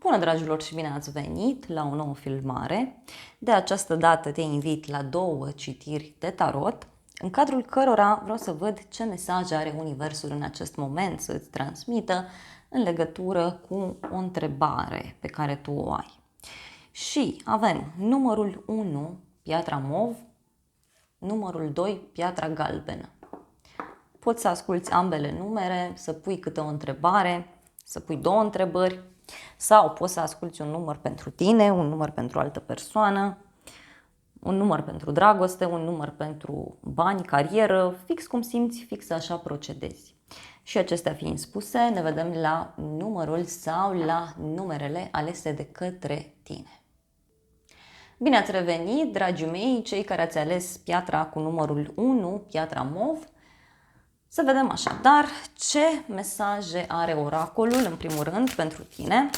Bună, dragilor, și bine ați venit la o nouă filmare. De această dată te invit la 2 citiri de tarot, în cadrul cărora vreau să văd ce mesaj are Universul în acest moment să îți transmită în legătură cu o întrebare pe care tu o ai. Și avem numărul 1, piatra mov, numărul 2, piatra galbenă. Poți să asculți ambele numere, să pui câte o întrebare, să pui 2 întrebări, sau poți să asculți un număr pentru tine, un număr pentru altă persoană, un număr pentru dragoste, un număr pentru bani, carieră, fix cum simți, fix așa procedezi. Și acestea fiind spuse, ne vedem la numărul sau la numerele alese de către tine. Bine ați revenit, dragii mei, cei care ați ales piatra cu numărul 1, piatra mov. Să vedem așadar ce mesaje are oracolul, în primul rând, pentru tine.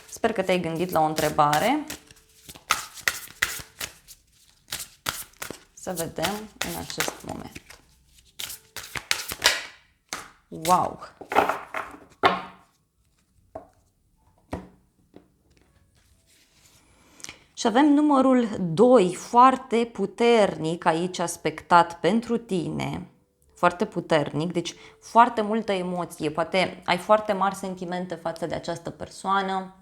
Sper că te-ai gândit la o întrebare. Să vedem în acest moment. Wow! Și avem numărul 2, foarte puternic aici aspectat pentru tine. Foarte puternic, deci foarte multă emoție, poate ai foarte mari sentimente față de această persoană,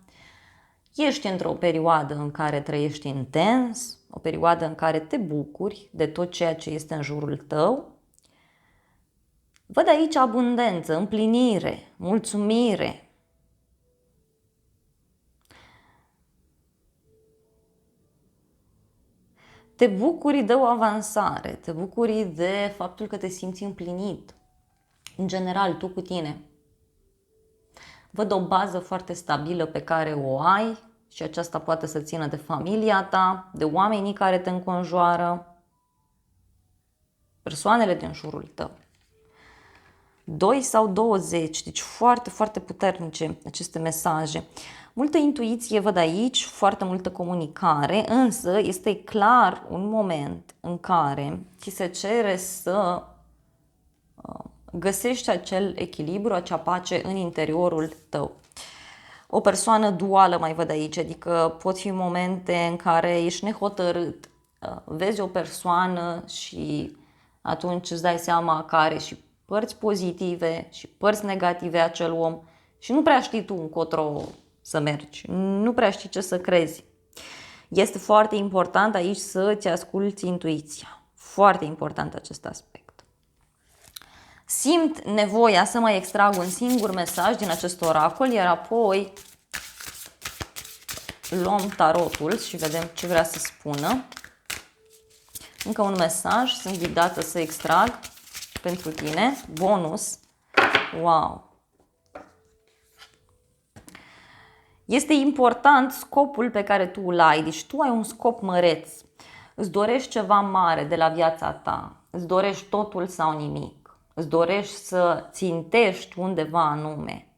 ești într-o perioadă în care trăiești intens, o perioadă în care te bucuri de tot ceea ce este în jurul tău. Văd aici abundență, împlinire, mulțumire. Te bucuri de o avansare, te bucuri de faptul că te simți împlinit. În general, tu cu tine. Văd o bază foarte stabilă pe care o ai și aceasta poate să țină de familia ta, de oamenii care te înconjoară, persoanele din jurul tău. 2 sau 20, deci foarte, foarte puternice aceste mesaje. Multă intuiție văd aici, foarte multă comunicare, însă este clar un moment în care ți se cere să găsești acel echilibru, acea pace în interiorul tău. O persoană duală mai văd aici, adică pot fi momente în care ești nehotărât, vezi o persoană și atunci îți dai seama că are și părți pozitive și părți negative acel om și nu prea știi tu încotro să mergi, nu prea știi ce să crezi. Este foarte important aici să-ți asculți intuiția, foarte important acest aspect. Simt nevoia să mai extrag un singur mesaj din acest oracol, iar apoi luăm tarotul și vedem ce vrea să spună. Încă un mesaj, sunt ghidată să extrag pentru tine, bonus. Wow! Este important scopul pe care tu îl ai, deci tu ai un scop măreț. Îți dorești ceva mare de la viața ta, îți dorești totul sau nimic, îți dorești să țintești undeva anume.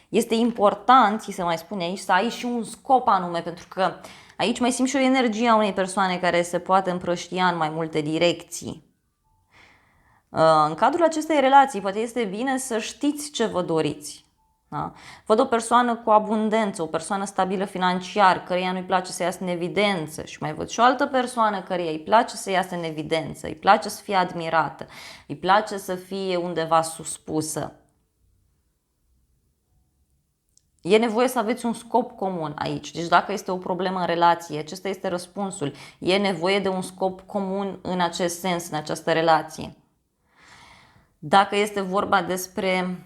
Este important, ți se mai spune aici, să ai și un scop anume, pentru că aici mai simt și o energie a unei persoane care se poate împrăștia în mai multe direcții. În cadrul acestei relații, poate este bine să știți ce vă doriți. Da? Văd o persoană cu abundență, o persoană stabilă financiar, căreia nu-i place să iasă în evidență, și mai văd și o altă persoană căreia îi place să iasă în evidență, îi place să fie admirată, îi place să fie undeva suspusă. E nevoie să aveți un scop comun aici. Deci dacă este o problemă în relație, acesta este răspunsul. E nevoie de un scop comun în acest sens, în această relație. Dacă este vorba despre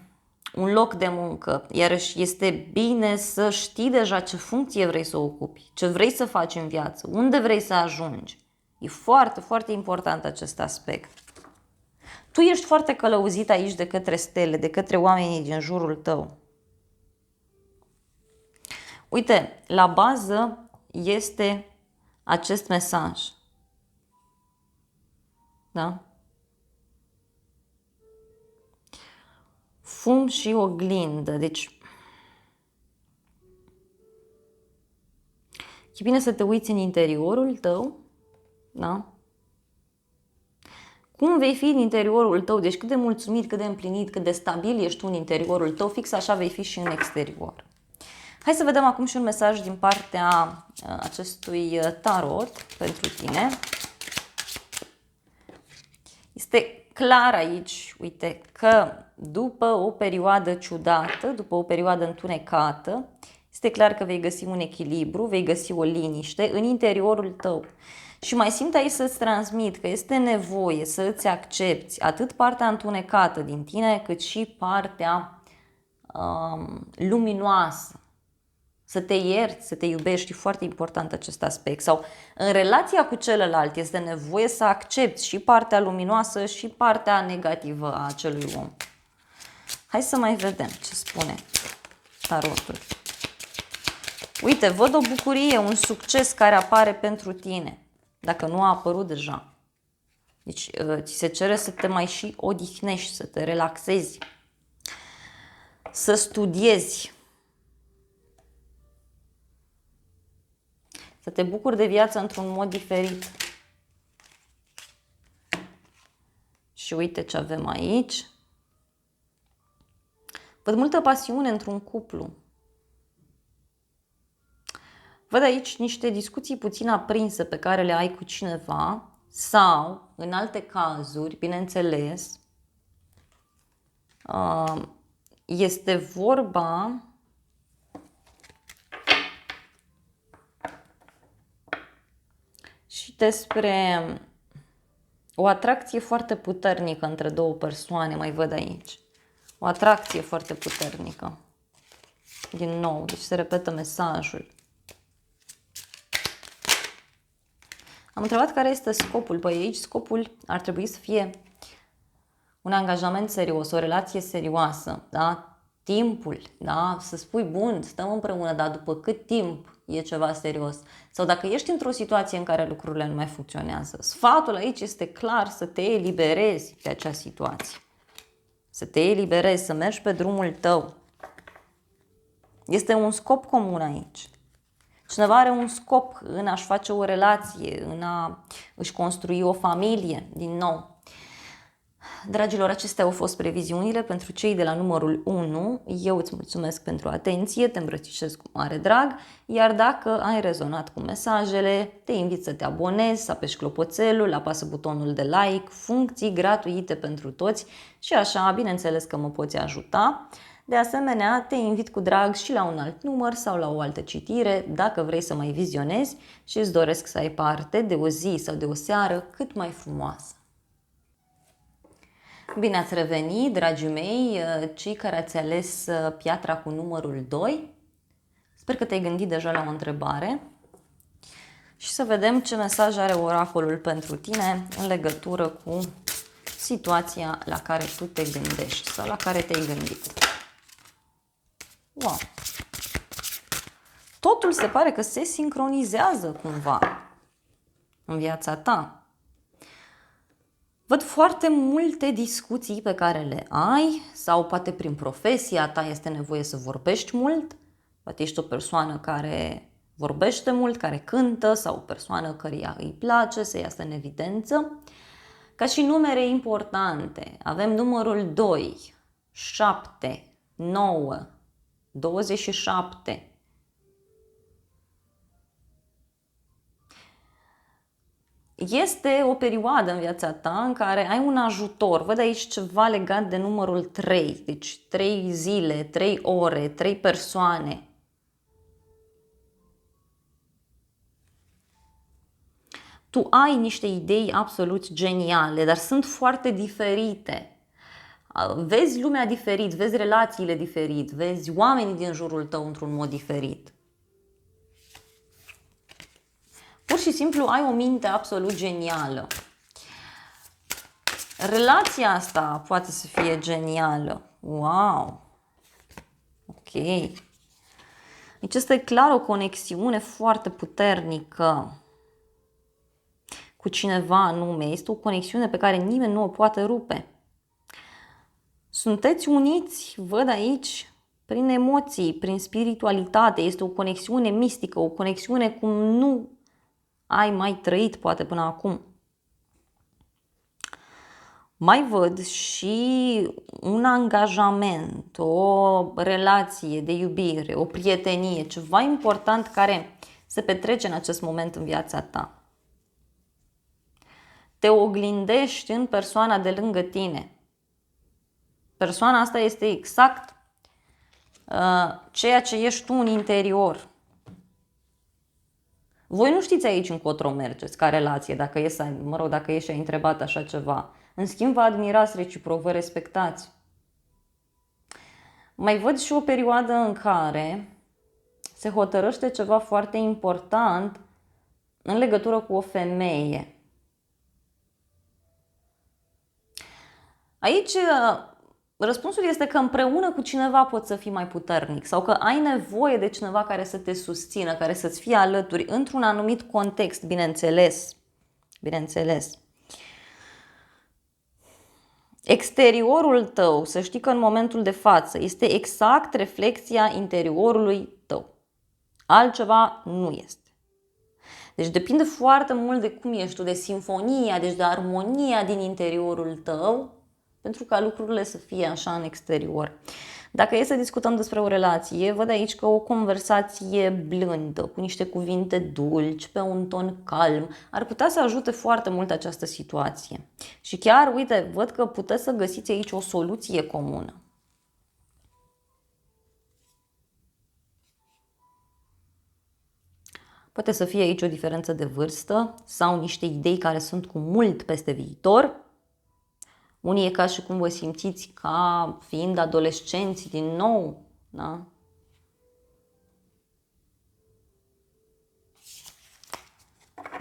un loc de muncă, iarăși este bine să știi deja ce funcție vrei să ocupi, ce vrei să faci în viață, unde vrei să ajungi. E foarte, foarte important acest aspect. Tu ești foarte călăuzit aici de către stele, de către oamenii din jurul tău. Uite, la bază este acest mesaj. Da? Fum și oglindă. Deci, e bine să te uiți în interiorul tău, da? Cum vei fi în interiorul tău, deci cât de mulțumit, cât de împlinit, cât de stabil ești tu în interiorul tău, fix așa vei fi și în exterior. Hai să vedem acum și un mesaj din partea acestui tarot pentru tine. Este clar aici, uite, că după o perioadă ciudată, după o perioadă întunecată, este clar că vei găsi un echilibru, vei găsi o liniște în interiorul tău. Și mai simt aici să-ți transmit că este nevoie să îți accepti atât partea întunecată din tine, cât și partea luminoasă. Să te ierți, să te iubești, e foarte important acest aspect. Sau în relația cu celălalt este nevoie să accepti și partea luminoasă și partea negativă a acelui om. Hai să mai vedem ce spune tarotul. Uite, văd o bucurie, un succes care apare pentru tine, dacă nu a apărut deja. Deci ți se cere să te mai și odihnești, să te relaxezi, să studiezi, să te bucuri de viață într-un mod diferit. Și uite ce avem aici. Văd multă pasiune într-un cuplu. Văd aici niște discuții puțin aprinse pe care le ai cu cineva sau, în alte cazuri, bineînțeles, este vorba și despre o atracție foarte puternică între două persoane, mai văd aici. O atracție foarte puternică. Din nou, deci se repetă mesajul. Am întrebat care este scopul. Păi aici scopul ar trebui să fie un angajament serios, o relație serioasă, da? Timpul, da? Să spui, bun, stăm împreună, dar după cât timp e ceva serios? Sau dacă ești într-o situație în care lucrurile nu mai funcționează, sfatul aici este clar să te eliberezi de acea situație. Să te eliberezi, să mergi pe drumul tău. Este un scop comun aici. Cineva are un scop în a-și face o relație, în a își construi o familie, din nou. Dragilor, acestea au fost previziunile pentru cei de la numărul 1. Eu îți mulțumesc pentru atenție, te îmbrățișez cu mare drag, iar dacă ai rezonat cu mesajele, te invit să te abonezi, să apeși clopoțelul, apasă butonul de like, funcții gratuite pentru toți și așa, bineînțeles că mă poți ajuta. De asemenea, te invit cu drag și la un alt număr sau la o altă citire, dacă vrei să mai vizionezi și îți doresc să ai parte de o zi sau de o seară cât mai frumoasă. Bine ați revenit, dragii mei, cei care ați ales piatra cu numărul 2. Sper că te-ai gândit deja la o întrebare și să vedem ce mesaj are oracolul pentru tine în legătură cu situația la care tu te gândești sau la care te-ai gândit. Wow! Totul se pare că se sincronizează cumva în viața ta. Văd foarte multe discuții pe care le ai sau poate prin profesia ta este nevoie să vorbești mult. Poate ești o persoană care vorbește mult, care cântă sau o persoană căreia îi place să iasă în evidență. Ca și numere importante, avem numărul 2, 7, 9, 27. Este o perioadă în viața ta în care ai un ajutor. Văd aici ceva legat de numărul 3. Deci 3 zile, 3 ore, 3 persoane. Tu ai niște idei absolut geniale, dar sunt foarte diferite. Vezi lumea diferit, vezi relațiile diferit, vezi oamenii din jurul tău într-un mod diferit. Pur și simplu ai o minte absolut genială. Relația asta poate să fie genială. Wow! Ok. Deci asta e clar o conexiune foarte puternică cu cineva anume. Este o conexiune pe care nimeni nu o poate rupe. Sunteți uniți, văd aici, prin emoții, prin spiritualitate. Este o conexiune mistică, o conexiune cum nu ai mai trăit poate până acum. Mai văd și un angajament, o relație de iubire, o prietenie, ceva important care se petrece în acest moment în viața ta. Te oglindești în persoana de lângă tine. Persoana asta este exact ceea ce ești tu în interior. Voi nu știți aici încotro mergeți ca relație, dacă ești ai întrebat așa ceva. În schimb, vă admirați reciproc, vă respectați. Mai văd și o perioadă în care se hotărăște ceva foarte important în legătură cu o femeie. Aici răspunsul este că împreună cu cineva poți să fii mai puternic sau că ai nevoie de cineva care să te susțină, care să-ți fie alături într-un anumit context, bineînțeles. Exteriorul tău, să știi că în momentul de față, este exact reflexia interiorului tău. Altceva nu este. Deci depinde foarte mult de cum ești tu, de simfonia, deci de armonia din interiorul tău, pentru ca lucrurile să fie așa în exterior. Dacă e să discutăm despre o relație, văd aici că o conversație blândă, cu niște cuvinte dulci, pe un ton calm, ar putea să ajute foarte mult această situație. Și chiar, uite, văd că puteți să găsiți aici o soluție comună. Poate să fie aici o diferență de vârstă sau niște idei care sunt cu mult peste viitor. Unii e ca și cum vă simțiți ca fiind adolescenți din nou, da?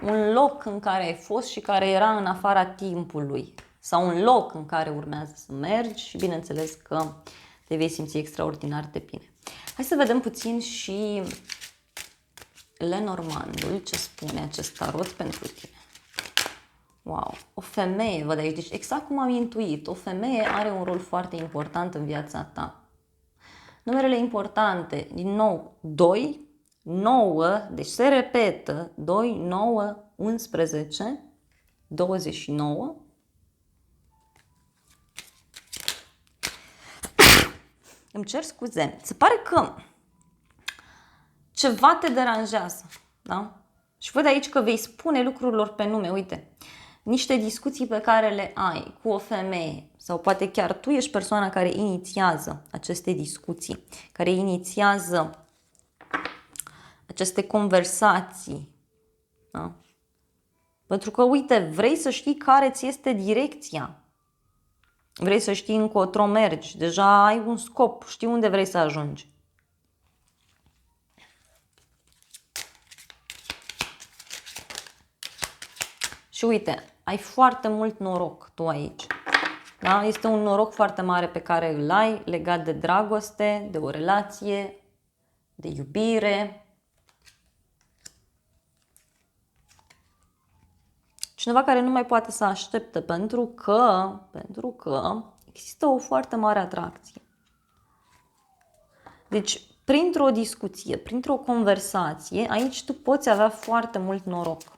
Un loc în care ai fost și care era în afara timpului sau un loc în care urmează să mergi și bineînțeles că te vei simți extraordinar de bine. Hai să vedem puțin și Lenormandul, ce spune acest tarot pentru tine. Wow, o femeie, văd aici, deci exact cum am intuit, o femeie are un rol foarte important în viața ta. Numerele importante, din nou, 2, 9, deci se repetă, 2, 9, 11, 29. Îmi cer scuze, se pare că ceva te deranjează, da? Și văd aici că vei spune lucrurilor pe nume, uite, niște discuții pe care le ai cu o femeie sau poate chiar tu ești persoana care inițiază aceste discuții, care inițiază aceste conversații, da? Pentru că, uite, vrei să știi care ți este direcția, vrei să știi încotro mergi, deja ai un scop, știi unde vrei să ajungi. Și uite, ai foarte mult noroc tu aici. Da? Este un noroc foarte mare pe care îl ai legat de dragoste, de o relație, de iubire. Cineva care nu mai poate să aștepte pentru că există o foarte mare atracție. Deci, printr-o discuție, printr-o conversație, aici tu poți avea foarte mult noroc.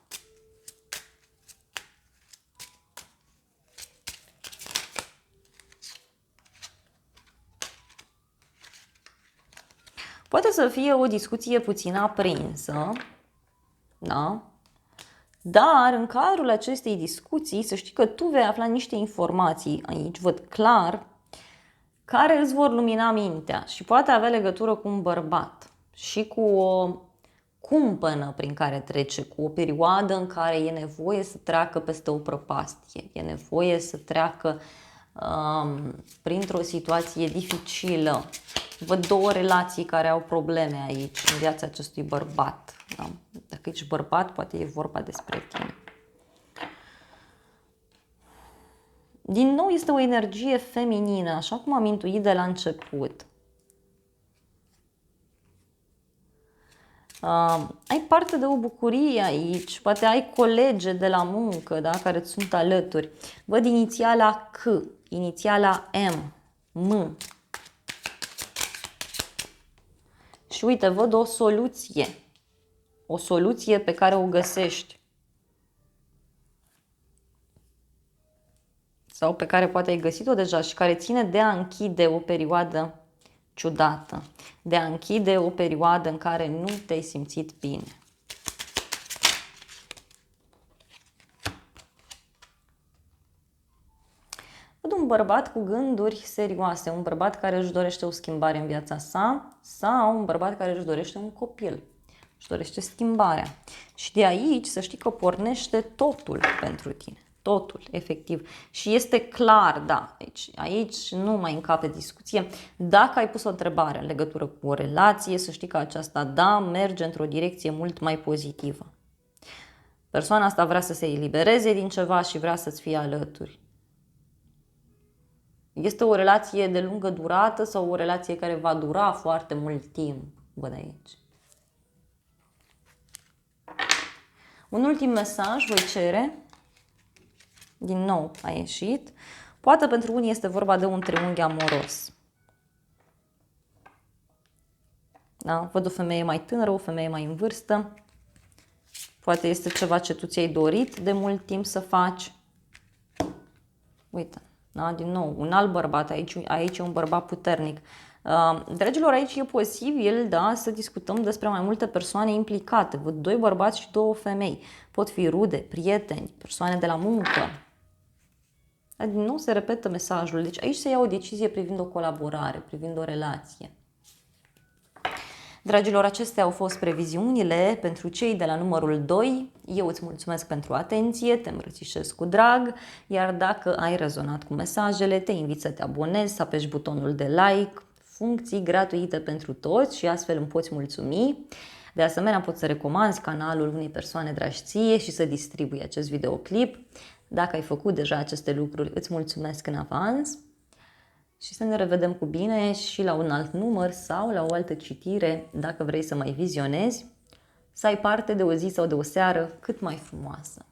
Poate să fie o discuție puțin aprinsă, da? Dar în cadrul acestei discuții să știi că tu vei afla niște informații aici, văd clar, care îți vor lumina mintea și poate avea legătură cu un bărbat și cu o cumpănă prin care trece, cu o perioadă în care e nevoie să treacă peste o prăpastie, e nevoie să treacă printr-o situație dificilă. Văd două relații care au probleme aici în viața acestui bărbat. Da? Dacă ești bărbat, poate e vorba despre tine. Din nou este o energie feminină, așa cum am intuit de la început. Ai parte de o bucurie aici, poate ai colege de la muncă, da, care îți sunt alături. Văd inițiala C, inițiala M. Și uite, văd o soluție pe care o găsești. sau pe care poate ai găsit-o deja și care ține de a închide o perioadă ciudată, de a închide o perioadă în care nu te-ai simțit bine. Văd un bărbat cu gânduri serioase, un bărbat care își dorește o schimbare în viața sa sau un bărbat care își dorește un copil, își dorește schimbarea. Și de aici să știi că pornește totul pentru tine. Totul, efectiv. Și este clar, da, aici nu mai încape discuție. Dacă ai pus o întrebare în legătură cu o relație, să știi că aceasta, da, merge într-o direcție mult mai pozitivă. Persoana asta vrea să se elibereze din ceva și vrea să-ți fie alături. Este o relație de lungă durată sau o relație care va dura foarte mult timp? Văd aici. Un ultim mesaj voi cere. Din nou a ieșit. Poate pentru unii este vorba de un triunghi amoros. Da? Văd o femeie mai tânără, o femeie mai în vârstă. Poate este ceva ce tu ți-ai dorit de mult timp să faci. Uite. Da? Din nou, un alt bărbat, aici e un bărbat puternic. Dragilor, aici e posibil, da, să discutăm despre mai multe persoane implicate. Văd 2 bărbați și 2 femei. Pot fi rude, prieteni, persoane de la muncă. Din nou se repetă mesajul. Deci aici se ia o decizie privind o colaborare, privind o relație. Dragilor, acestea au fost previziunile pentru cei de la numărul 2. Eu îți mulțumesc pentru atenție, te îmbrățișez cu drag, iar dacă ai rezonat cu mesajele, te invit să te abonezi, să apeși butonul de like, funcții gratuite pentru toți și astfel îmi poți mulțumi. De asemenea, poți să recomanzi canalul unei persoane dragi ție și să distribui acest videoclip. Dacă ai făcut deja aceste lucruri, îți mulțumesc în avans. Și să ne revedem cu bine și la un alt număr sau la o altă citire, dacă vrei să mai vizionezi, să ai parte de o zi sau de o seară cât mai frumoasă.